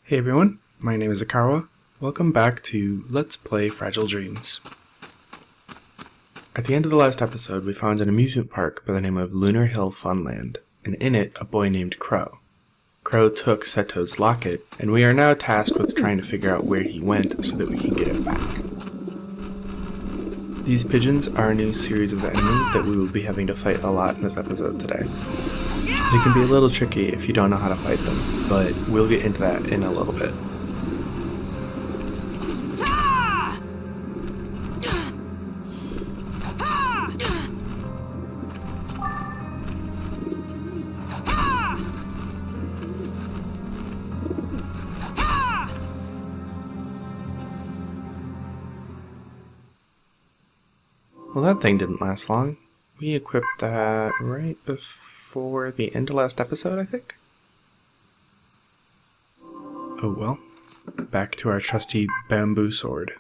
Hey everyone, my name is Akawa. Welcome back to Let's Play Fragile Dreams. At the end of the last episode, we found an amusement park by the name of Lunar Hill Funland, and in it, a boy named Crow. Crow took Seto's locket, and we are now tasked with trying to figure out where he went so that we can get it back. These pigeons are a new series of enemy that we will be having to fight a lot in this episode today. They can be a little tricky if you don't know how to fight them, but we'll get into that in a little bit. Well, that thing didn't last long. We equipped that right before the end of last episode, I think? Oh well. Back to our trusty bamboo sword.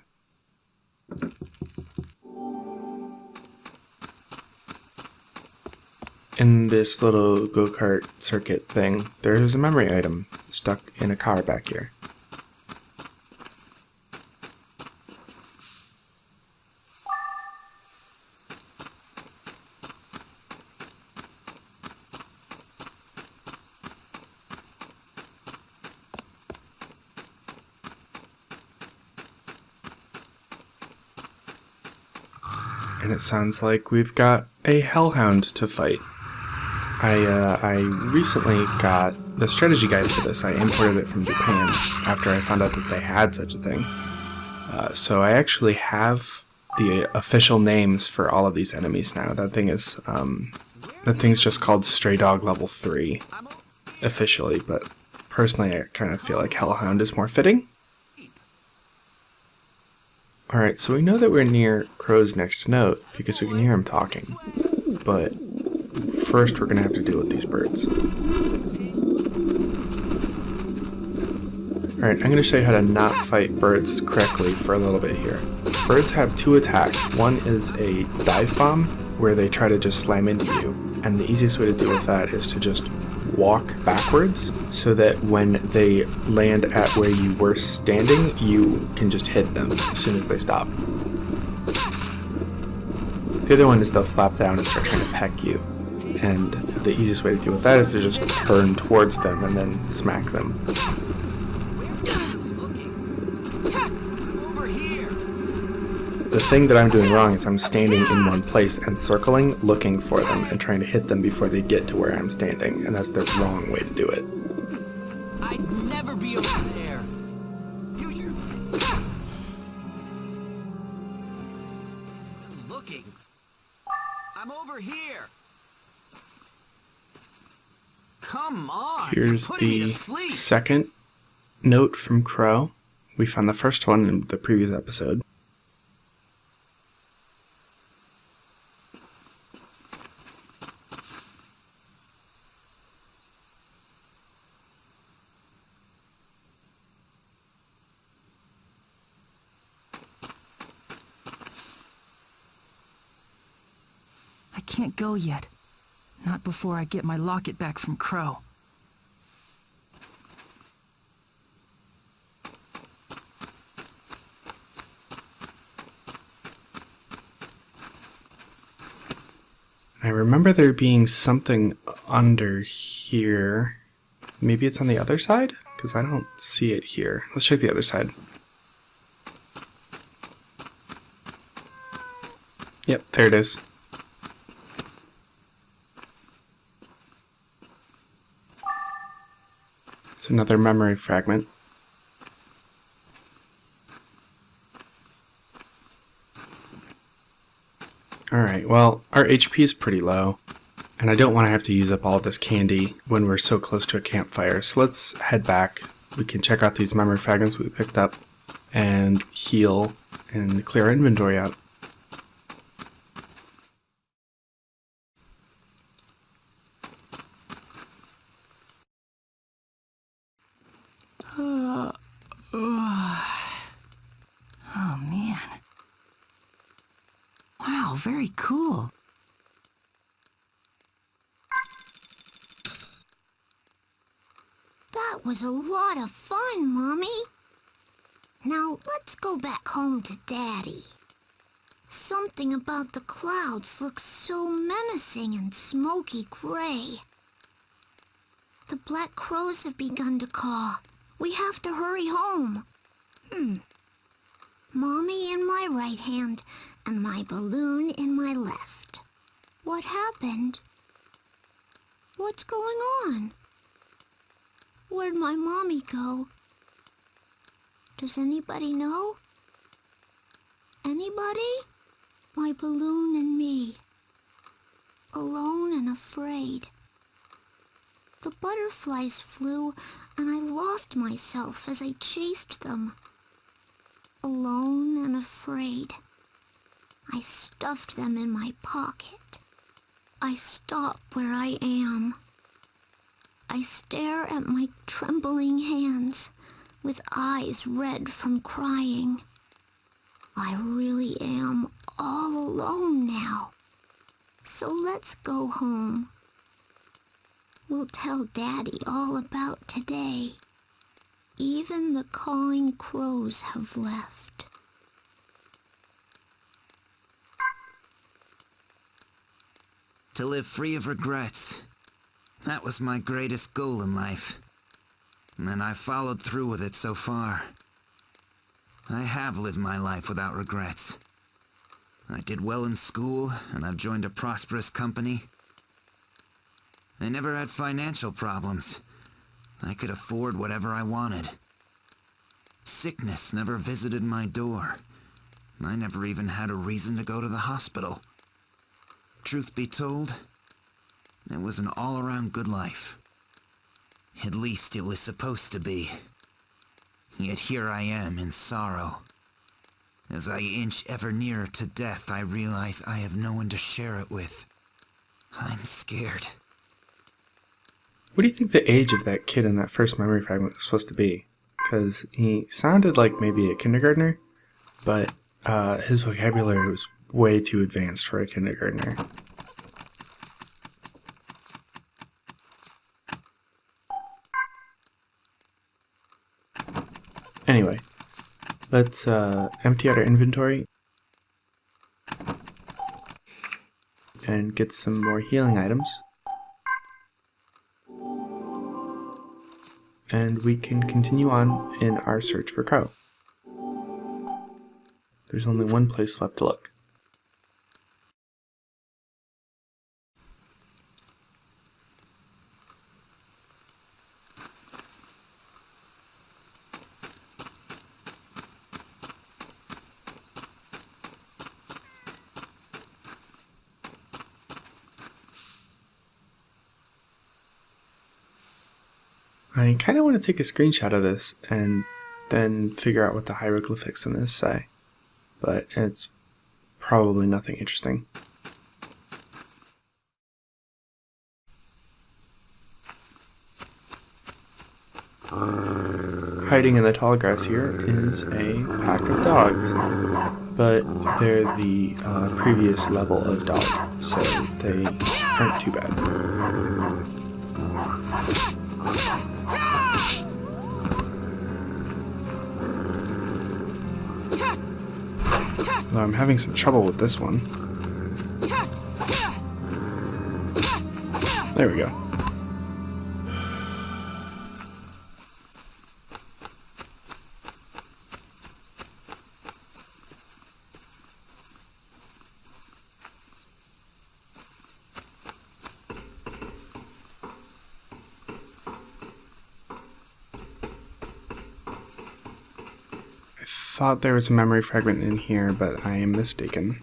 In this little go-kart circuit thing, there is a memory item stuck in a car back here. And it sounds like we've got a hellhound to fight. I recently got the strategy guide for this. I imported it from Japan after I found out that they had such a thing. So I actually have the official names for all of these enemies now. That thing's just called Stray Dog Level 3 officially, but personally I kind of feel like Hellhound is more fitting. Alright, so we know that we're near Crow's next note because we can hear him talking, but first we're going to have to deal with these birds. Alright, I'm going to show you how to not fight birds correctly for a little bit here. Birds have two attacks. One is a dive bomb, where they try to just slam into you, and the easiest way to deal with that is to just walk backwards so that when they land at where you were standing, you can just hit them as soon as they stop. The other one is they'll flap down and start trying to peck you, and the easiest way to deal with that is to just turn towards them and then smack them. The thing that I'm doing wrong is I'm standing in one place and circling, looking for them, and trying to hit them before they get to where I'm standing, and that's the wrong way to do it. I'd never be over there. Use your... Looking. I'm over here. Come on. Here's the second note from Crow. We found the first one in the previous episode. I can't go yet. Not before I get my locket back from Crow. I remember there being something under here. Maybe it's on the other side? Because I don't see it here. Let's check the other side. Yep, there it is. It's another memory fragment. Alright, well, our HP is pretty low, and I don't want to have to use up all of this candy when we're so close to a campfire, so let's head back. We can check out these memory fragments we picked up, and heal, and clear our inventory out. Oh man. Wow, very cool. was a lot of fun, Mommy. Now let's go back home to Daddy. Something about the clouds looks so menacing and smoky gray. The black crows have begun to caw. We have to hurry home. Mommy in my right hand and my balloon in my left. What happened? What's going on? Where'd my mommy go? Does anybody know? Anybody? My balloon and me. Alone and afraid. The butterflies flew, and I lost myself as I chased them. Alone and afraid. I stuffed them in my pocket. I stop where I am. I stare at my trembling hands, with eyes red from crying. I really am all alone now. So let's go home. We'll tell Daddy all about today. Even the cawing crows have left. To live free of regrets. That was my greatest goal in life. And I followed through with it so far. I have lived my life without regrets. I did well in school, and I've joined a prosperous company. I never had financial problems. I could afford whatever I wanted. Sickness never visited my door. I never even had a reason to go to the hospital. Truth be told, it was an all-around good life. At least it was supposed to be. Yet here I am in sorrow. As I inch ever nearer to death, I realize I have no one to share it with. I'm scared. What do you think the age of that kid in that first memory fragment was supposed to be? Because he sounded like maybe a kindergartner, but his vocabulary was way too advanced for a kindergartner. Anyway, let's empty out our inventory and get some more healing items. And we can continue on in our search for Crow. There's only one place left to look. I kind of want to take a screenshot of this and then figure out what the hieroglyphics in this say, but it's probably nothing interesting. Hiding in the tall grass here is a pack of dogs, but they're the previous level of dog, so they aren't too bad. Though I'm having some trouble with this one. There we go. I thought there was a memory fragment in here, but I am mistaken.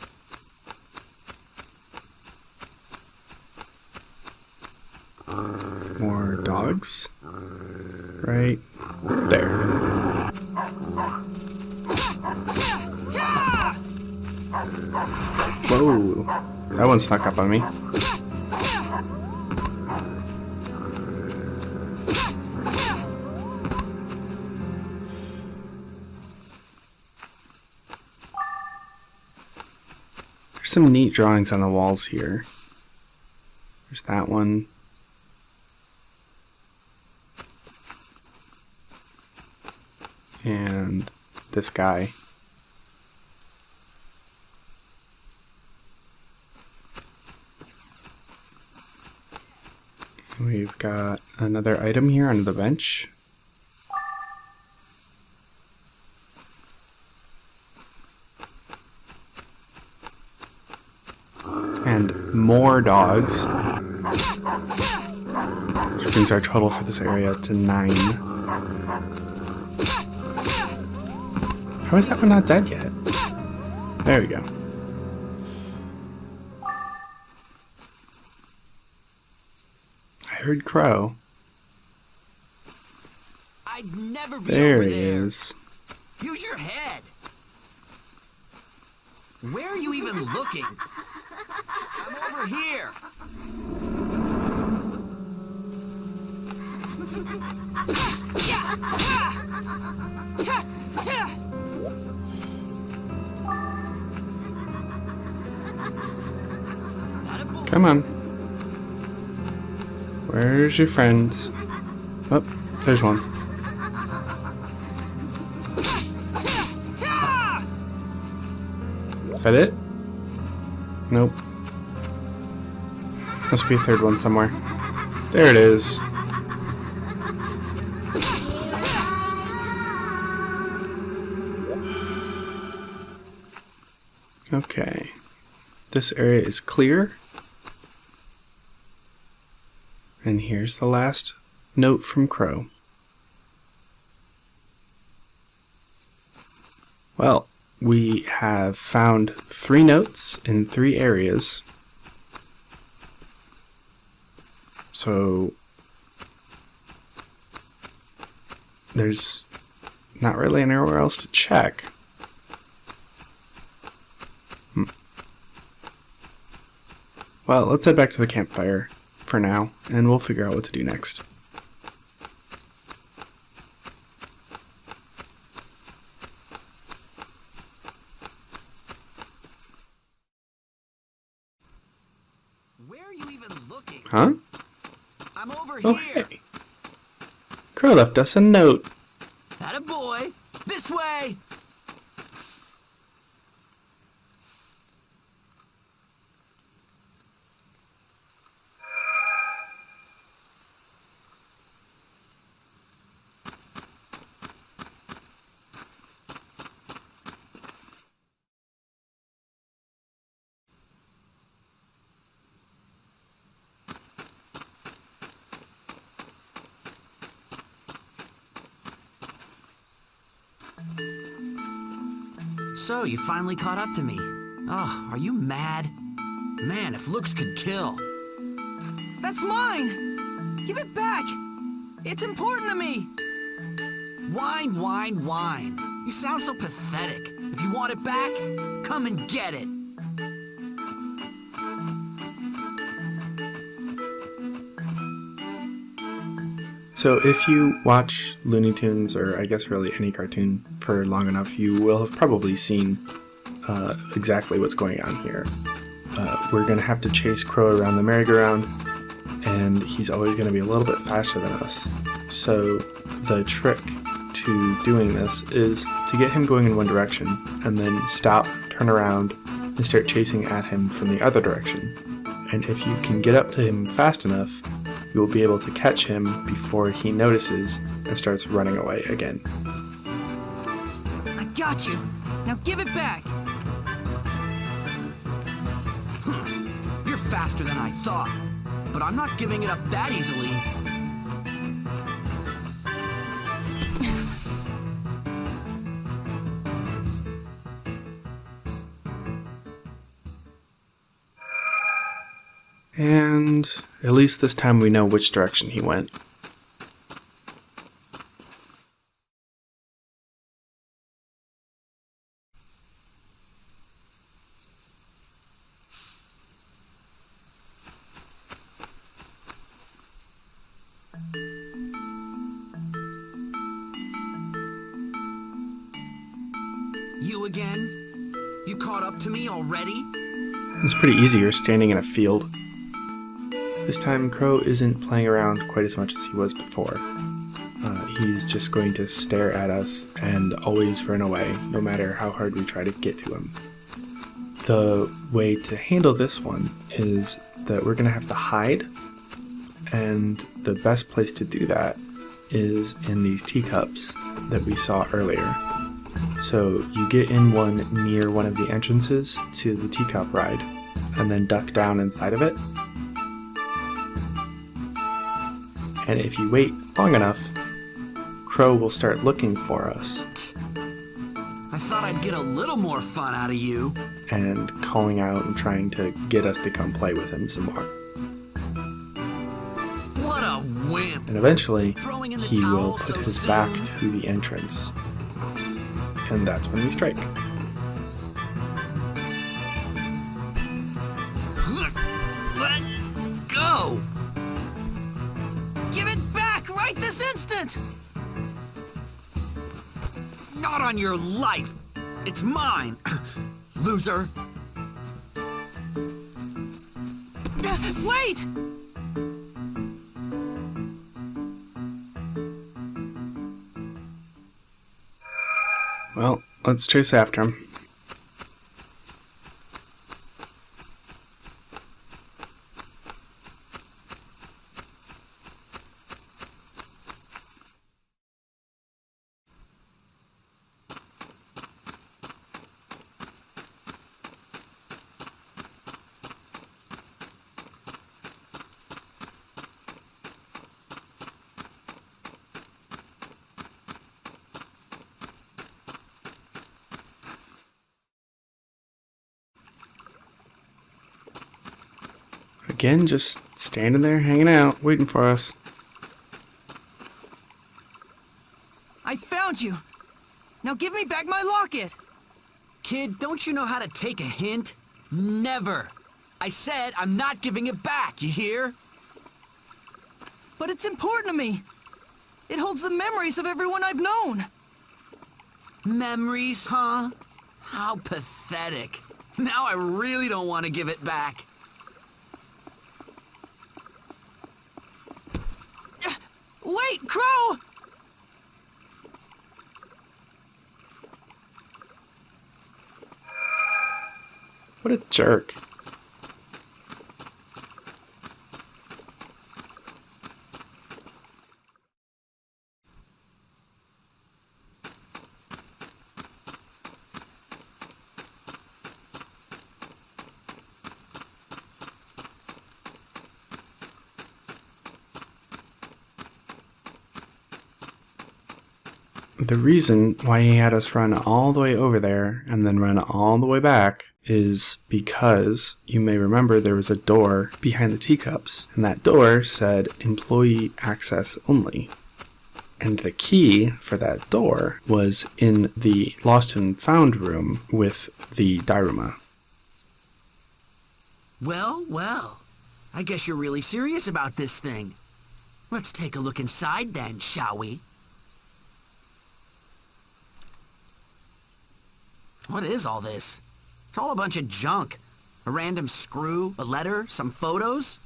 More dogs? Right there. Whoa! That one snuck up on me. Some neat drawings on the walls here. There's that one. and this guy. We've got another item here under the bench. And more dogs. Which brings our total for this area to 9. How is that one not dead yet? There we go. I heard Crow. I'd never be There over he there. is. Use your head. Where are you even looking? I'm over here. Come on. Where's your friends? Oh, there's one. Is that it? Nope. Must be a third one somewhere. There it is. Okay. This area is clear. And here's the last note from Crow. Well, we have found 3 notes in 3 areas. So there's not really anywhere else to check. Well, let's head back to the campfire for now, and we'll figure out what to do next. Where are you even looking? Huh? I'm over Oh, here. hey. Crow left us a note. Atta boy. This way. So, you finally caught up to me. Oh, are you mad? Man, if looks could kill. That's mine! Give it back! It's important to me! Whine, whine, whine. You sound so pathetic. If you want it back, come and get it. So if you watch Looney Tunes, or I guess really any cartoon, for long enough, you will have probably seen exactly what's going on here. We're going to have to chase Crow around the merry-go-round, and he's always going to be a little bit faster than us. So the trick to doing this is to get him going in one direction, and then stop, turn around, and start chasing at him from the other direction. And if you can get up to him fast enough, you will be able to catch him before he notices and starts running away again. I got you! Now give it back! You're faster than I thought, but I'm not giving it up that easily. And at least this time we know which direction he went. You again? You caught up to me already? It's pretty easy, you're standing in a field. This time Crow isn't playing around quite as much as he was before. he's just going to stare at us and always run away, no matter how hard we try to get to him. The way to handle this one is that we're going to have to hide, and the best place to do that is in these teacups that we saw earlier. So you get in one near one of the entrances to the teacup ride, and then duck down inside of it. And if you wait long enough, Crow will start looking for us. I thought I'd get a little more fun out of you. And calling out and trying to get us to come play with him some more. What a wimp! And eventually, Throwing in the he will towel put so his soon. back to the entrance. And that's when we strike. Let go! Give it back right this instant! Not on your life! It's mine! Loser! Wait! Well, let's chase after him. Again, just standing there, hanging out, waiting for us. I found you! Now give me back my locket! Kid, don't you know how to take a hint? Never! I said I'm not giving it back, you hear? But it's important to me! It holds the memories of everyone I've known! Memories, huh? How pathetic. Now I really don't want to give it back. Wait, Crow! What a jerk. The reason why he had us run all the way over there and then run all the way back is because you may remember there was a door behind the teacups, and that door said employee access only. And the key for that door was in the lost and found room with the diorama. Well, well. I guess you're really serious about this thing. Let's take a look inside then, shall we? What is all this? It's all a bunch of junk. A random screw, a letter, some photos.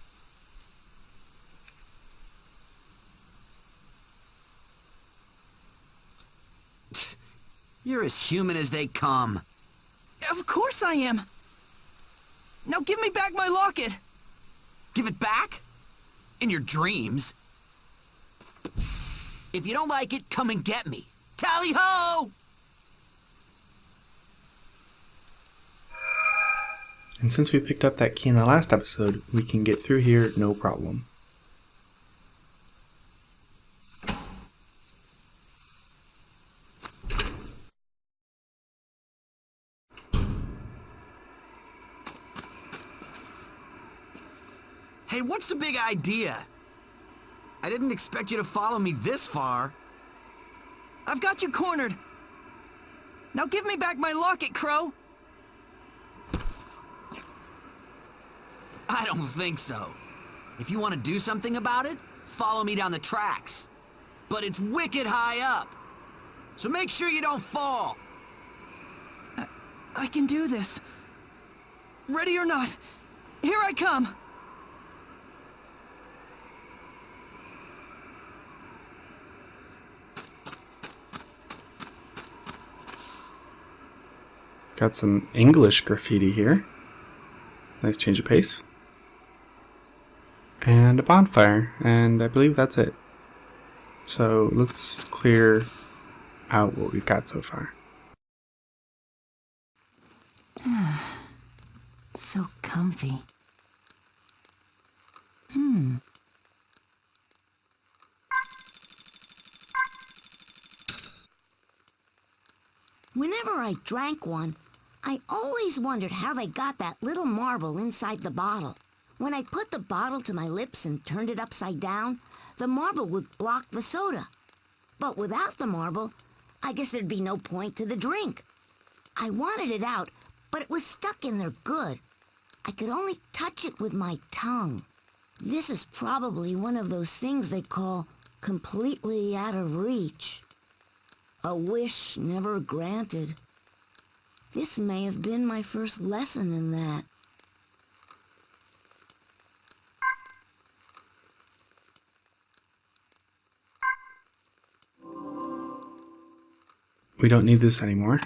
You're as human as they come. Of course I am! Now give me back my locket! Give it back? In your dreams? If you don't like it, come and get me. Tally-ho! And since we picked up that key in the last episode, we can get through here no problem. Hey, what's the big idea? I didn't expect you to follow me this far. I've got you cornered! Now give me back my locket, Crow! I don't think so. If you want to do something about it, follow me down the tracks. But it's wicked high up. So make sure you don't fall. I can do this. Ready or not, here I come! Got some English graffiti here. Nice change of pace. And a bonfire, and I believe that's it. So let's clear out what we've got so far. So comfy. Whenever I drank one, I always wondered how they got that little marble inside the bottle. When I put the bottle to my lips and turned it upside down, the marble would block the soda. But without the marble, I guess there'd be no point to the drink. I wanted it out, but it was stuck in there good. I could only touch it with my tongue. This is probably one of those things they call completely out of reach. A wish never granted. This may have been my first lesson in that. We don't need this anymore.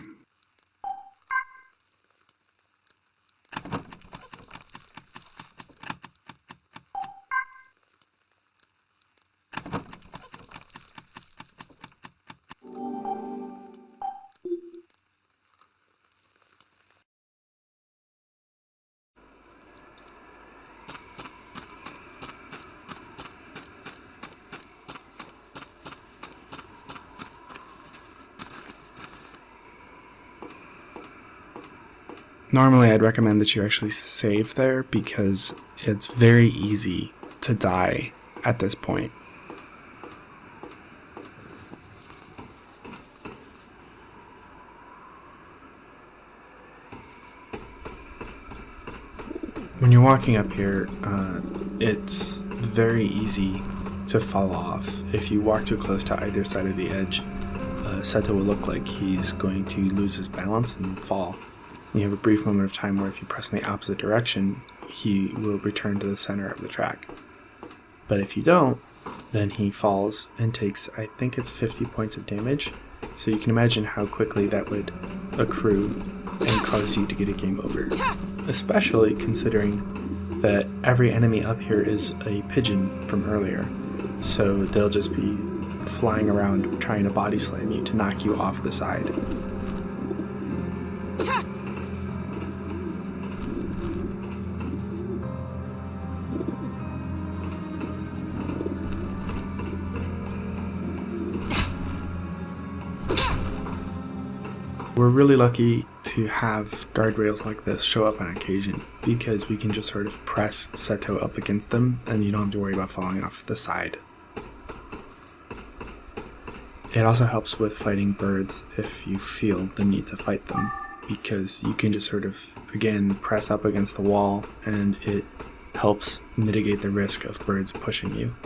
Normally I'd recommend that you actually save there because it's very easy to die at this point. When you're walking up here, it's very easy to fall off. If you walk too close to either side of the edge, Seto will look like he's going to lose his balance and fall. You have a brief moment of time where if you press in the opposite direction, he will return to the center of the track. But if you don't, then he falls and takes, I think it's 50 points of damage. So you can imagine how quickly that would accrue and cause you to get a game over. Especially considering that every enemy up here is a pigeon from earlier. So they'll just be flying around trying to body slam you to knock you off the side. We're really lucky to have guardrails like this show up on occasion because we can just sort of press Seto up against them and you don't have to worry about falling off the side. It also helps with fighting birds if you feel the need to fight them because you can just sort of, again, press up against the wall and it helps mitigate the risk of birds pushing you.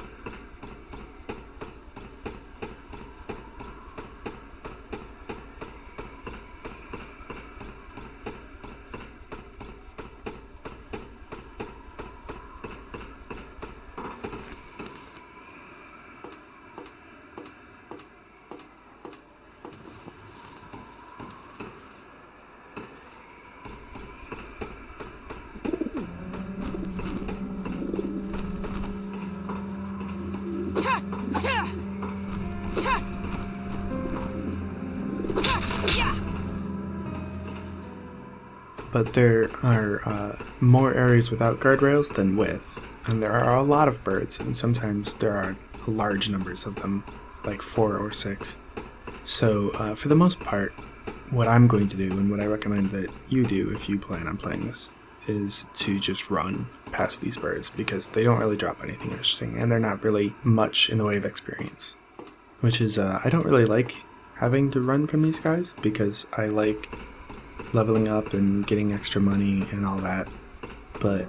But there are more areas without guardrails than with, and there are a lot of birds, and sometimes there are large numbers of them, like 4 or 6. So for the most part, what I'm going to do, and what I recommend that you do if you plan on playing this, is to just run past these birds, because they don't really drop anything interesting, and they're not really much in the way of experience. Which is, I don't really like having to run from these guys, because I like leveling up and getting extra money and all that, but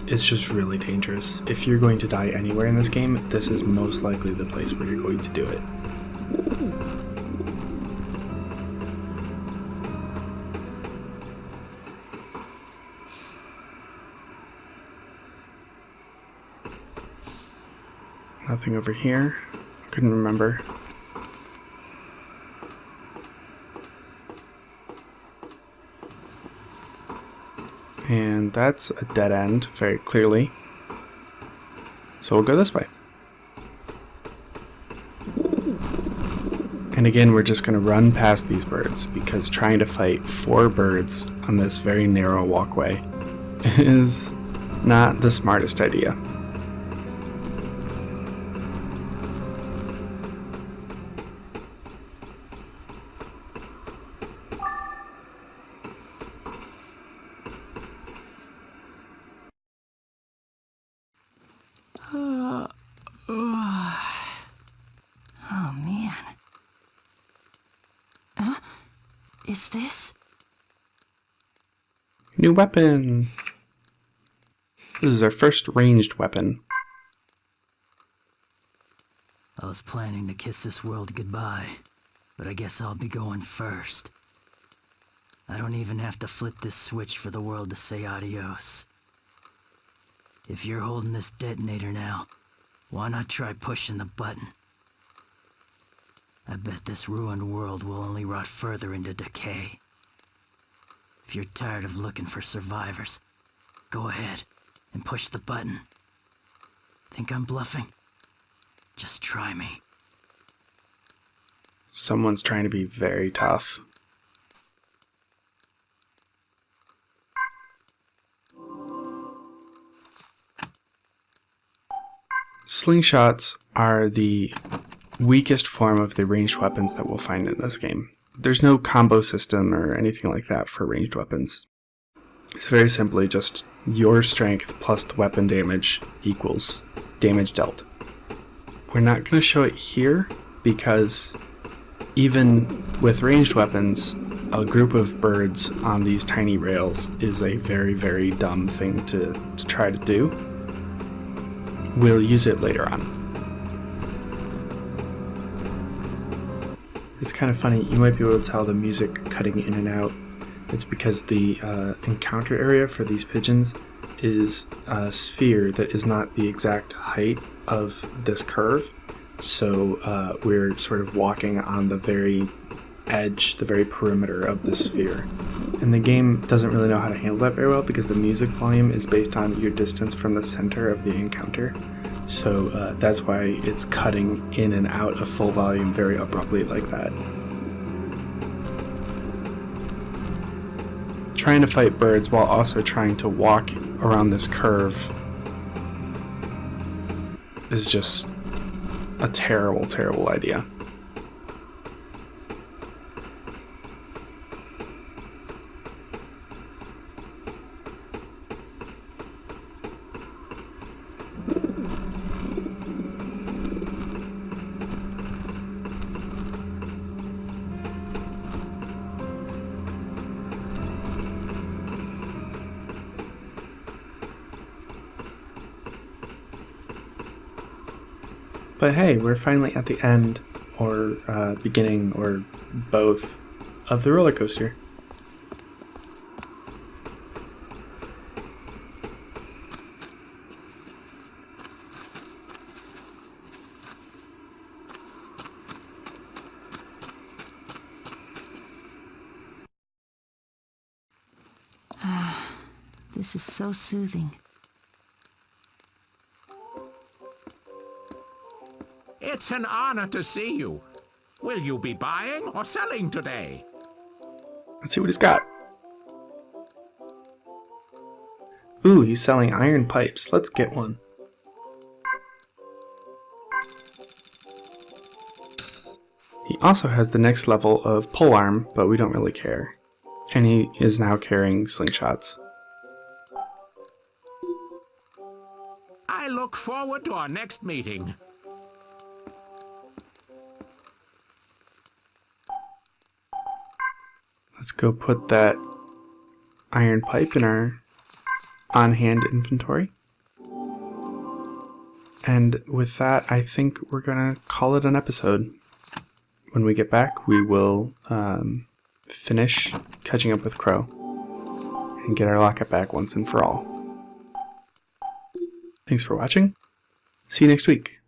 it's just really dangerous. If you're going to die anywhere in this game, this is most likely the place where you're going to do it. Nothing over here. Couldn't remember. And that's a dead end, very clearly. So we'll go this way. And again, we're just going to run past these birds, because trying to fight 4 birds on this very narrow walkway is not the smartest idea. Oh, man. Huh? Is this? New weapon! This is our first ranged weapon. I was planning to kiss this world goodbye, but I guess I'll be going first. I don't even have to flip this switch for the world to say adios. If you're holding this detonator now, why not try pushing the button? I bet this ruined world will only rot further into decay. If you're tired of looking for survivors, go ahead and push the button. Think I'm bluffing? Just try me. Someone's trying to be very tough. Slingshots are the weakest form of the ranged weapons that we'll find in this game. There's no combo system or anything like that for ranged weapons. It's very simply just your strength plus the weapon damage equals damage dealt. We're not going to show it here because even with ranged weapons, a group of birds on these tiny rails is a very, very dumb thing to try to do. We'll use it later on. It's kind of funny, you might be able to tell the music cutting in and out. It's because the encounter area for these pigeons is a sphere that is not the exact height of this curve. So we're sort of walking on the very edge, the very perimeter of the sphere. And the game doesn't really know how to handle that very well because the music volume is based on your distance from the center of the encounter. So that's why it's cutting in and out of full volume very abruptly like that. Trying to fight birds while also trying to walk around this curve is just a terrible, terrible idea. But hey, we're finally at the end, or beginning, or both, of the roller coaster. This is so soothing. It's an honor to see you. Will you be buying or selling today? Let's see what he's got. Ooh, he's selling iron pipes. Let's get one. He also has the next level of polearm, but we don't really care. And he is now carrying slingshots. I look forward to our next meeting. Let's go put that iron pipe in our on-hand inventory. And with that, I think we're gonna call it an episode. When we get back, we will finish catching up with Crow and get our locket back once and for all. Thanks for watching. See you next week.